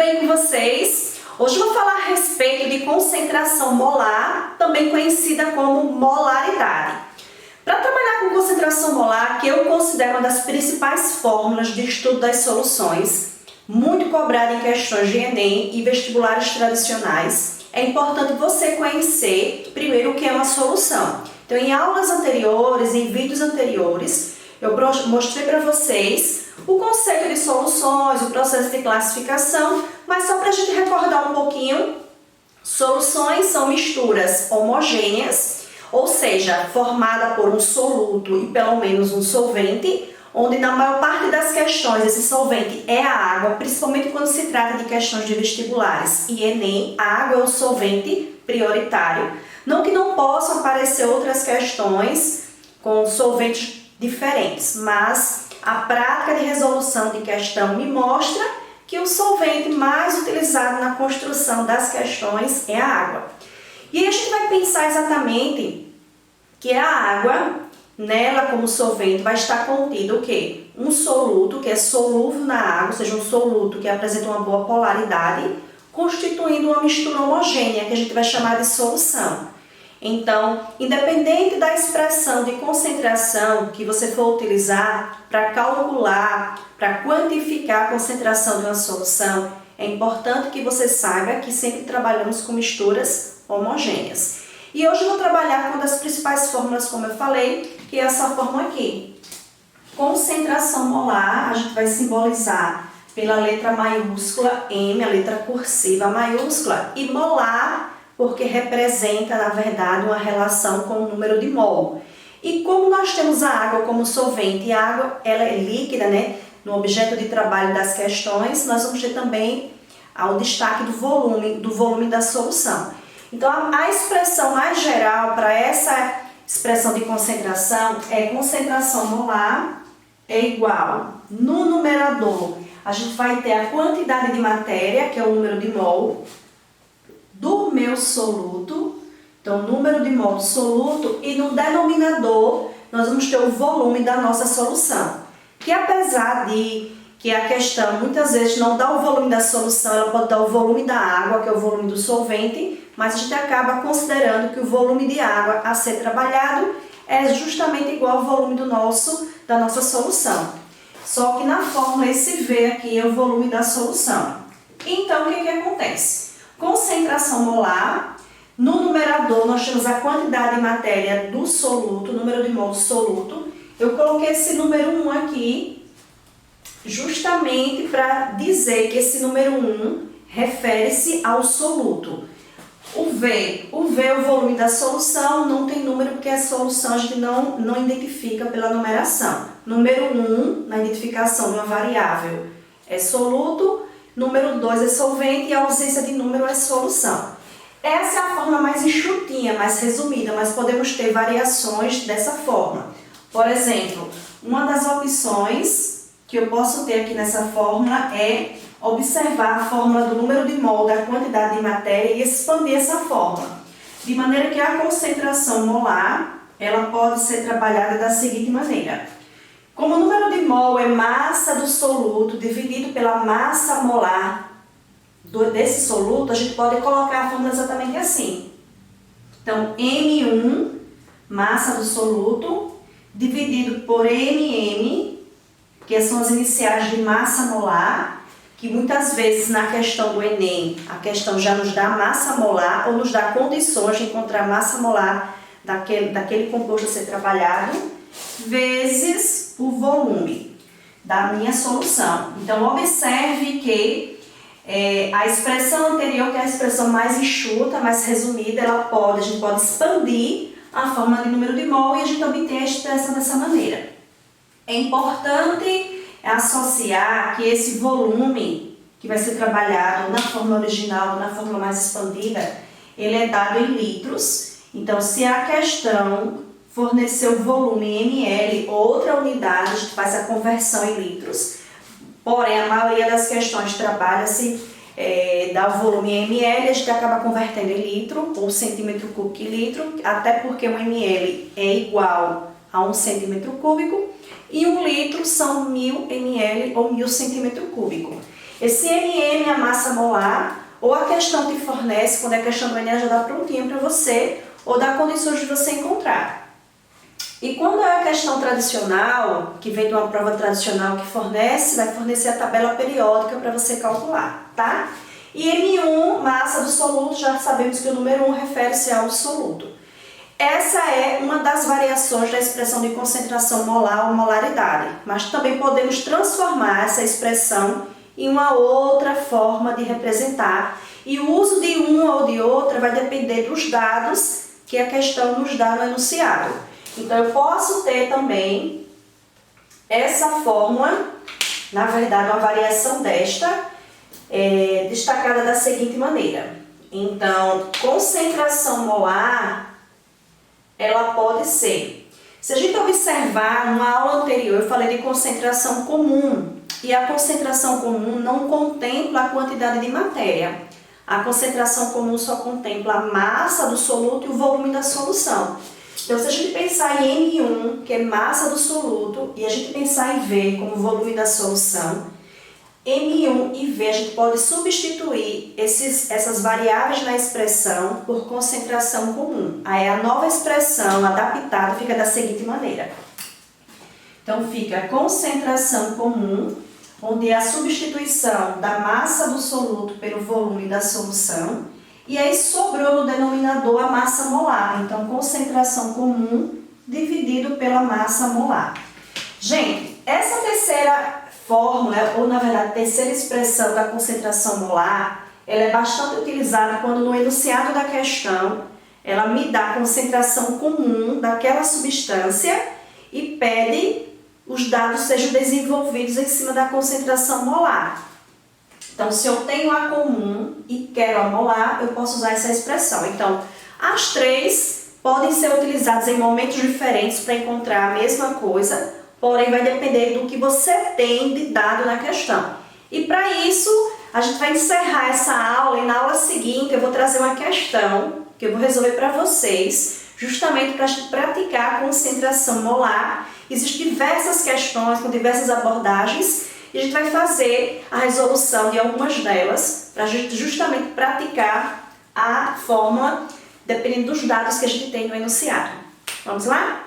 bem com vocês? Hoje eu vou falar a respeito de concentração molar, também conhecida como molaridade. Para trabalhar com concentração molar, que eu considero uma das principais fórmulas de estudo das soluções, muito cobrada em questões de Enem e vestibulares tradicionais, é importante você conhecer primeiro o que é uma solução. Então, em aulas anteriores, em vídeos anteriores, eu mostrei para vocês o conceito de soluções, o processo de classificação, mas só para a gente recordar um pouquinho, soluções são misturas homogêneas, ou seja, formada por um soluto e pelo menos um solvente, onde na maior parte das questões esse solvente é a água, principalmente quando se trata de questões de vestibulares e Enem, a água é o solvente prioritário. Não que não possam aparecer outras questões com solventes diferentes, mas a prática de resolução de questão me mostra que o solvente mais utilizado na construção das questões é a água. E aí a gente vai pensar exatamente que a água, nela como solvente, vai estar contido o quê? Um soluto que é solúvel na água, ou seja, um soluto que apresenta uma boa polaridade, constituindo uma mistura homogênea, que a gente vai chamar de solução. Então, independente da expressão de concentração que você for utilizar para calcular, para quantificar a concentração de uma solução, é importante que você saiba que sempre trabalhamos com misturas homogêneas. E hoje eu vou trabalhar com uma das principais fórmulas, como eu falei, que é essa fórmula aqui. Concentração molar, a gente vai simbolizar pela letra maiúscula M, a letra cursiva maiúscula, e molar, porque representa, na verdade, uma relação com o número de mol. E como nós temos a água como solvente, e a água ela é líquida, né? No objeto de trabalho das questões, nós vamos ter também o destaque do volume da solução. Então, a expressão mais geral para essa expressão de concentração é concentração molar é igual, no numerador, a gente vai ter a quantidade de matéria, que é o número de mol, do meu soluto, então número de mol do soluto, e no denominador nós vamos ter o volume da nossa solução. Que apesar de que a questão muitas vezes não dá o volume da solução, ela pode dar o volume da água, que é o volume do solvente, mas a gente acaba considerando que o volume de água a ser trabalhado é justamente igual ao volume da nossa solução. Só que na fórmula esse V aqui é o volume da solução. Então, o que acontece? Concentração molar, no numerador nós temos a quantidade de matéria do soluto, o número de mol do soluto. Eu coloquei esse número 1 aqui, justamente para dizer que esse número 1 refere-se ao soluto. O V é o volume da solução, não tem número porque a solução a gente não identifica pela numeração. Número 1, na identificação de uma variável, é soluto. Número 2 é solvente e a ausência de número é solução. Essa é a forma mais enxutinha, mais resumida, mas podemos ter variações dessa forma. Por exemplo, uma das opções que eu posso ter aqui nessa fórmula é observar a fórmula do número de mol da quantidade de matéria e expandir essa fórmula. De maneira que a concentração molar, ela pode ser trabalhada da seguinte maneira. Como o número de mol é massa do soluto dividido pela massa molar desse soluto, a gente pode colocar a fórmula exatamente assim. Então, M1, massa do soluto, dividido por MM, que são as iniciais de massa molar, que muitas vezes na questão do Enem, a questão já nos dá massa molar ou nos dá condições de encontrar massa molar daquele composto a ser trabalhado, vezes o volume da minha solução. Então, observe que a expressão anterior, que é a expressão mais enxuta, mais resumida, a gente pode expandir a fórmula de número de mol e a gente obtém a expressão dessa maneira. É importante associar que esse volume que vai ser trabalhado na fórmula original, na fórmula mais expandida, ele é dado em litros. Então, se a questão fornecer o volume em ml, outra unidade, a gente faz a conversão em litros. Porém, a maioria das questões trabalha-se, dá o volume em ml, a gente acaba convertendo em litro, ou centímetro cúbico em litro, até porque um ml é igual a 1 centímetro cúbico, e 1 litro são 1000 ml ou 1000 centímetro cúbico. Esse MM é a massa molar, ou a questão que fornece, quando a questão do Enem já dá prontinho para você, ou dá condições de você encontrar. E quando é a questão tradicional, que vem de uma prova tradicional que fornece, vai fornecer a tabela periódica para você calcular, tá? E M1, massa do soluto, já sabemos que o número 1 refere-se ao soluto. Essa é uma das variações da expressão de concentração molar ou molaridade, mas também podemos transformar essa expressão em uma outra forma de representar, e o uso de uma ou de outra vai depender dos dados que a questão nos dá no enunciado. Então eu posso ter também essa fórmula, na verdade uma variação desta, destacada da seguinte maneira. Então, concentração molar, ela pode ser, se a gente observar numa aula anterior, eu falei de concentração comum, e a concentração comum não contempla a quantidade de matéria. A concentração comum só contempla a massa do soluto e o volume da solução. Então, se a gente pensar em M1, que é massa do soluto, e a gente pensar em V como volume da solução, M1 e V a gente pode substituir essas variáveis na expressão por concentração comum. Aí a nova expressão adaptada fica da seguinte maneira. Então fica concentração comum, onde é a substituição da massa do soluto pelo volume da solução, e aí sobrou no denominador a massa molar. Então concentração comum dividido pela massa molar. Gente, essa terceira fórmula, ou na verdade terceira expressão da concentração molar, ela é bastante utilizada quando no enunciado da questão ela me dá a concentração comum daquela substância e pede os dados sejam desenvolvidos em cima da concentração molar. Então, se eu tenho a comum e quero a molar, eu posso usar essa expressão. Então, as três podem ser utilizadas em momentos diferentes para encontrar a mesma coisa, porém vai depender do que você tem de dado na questão. E para isso, a gente vai encerrar essa aula e na aula seguinte eu vou trazer uma questão que eu vou resolver para vocês, justamente para a gente praticar a concentração molar. Existem diversas questões com diversas abordagens e a gente vai fazer a resolução de algumas delas para a gente justamente praticar a fórmula dependendo dos dados que a gente tem no enunciado. Vamos lá?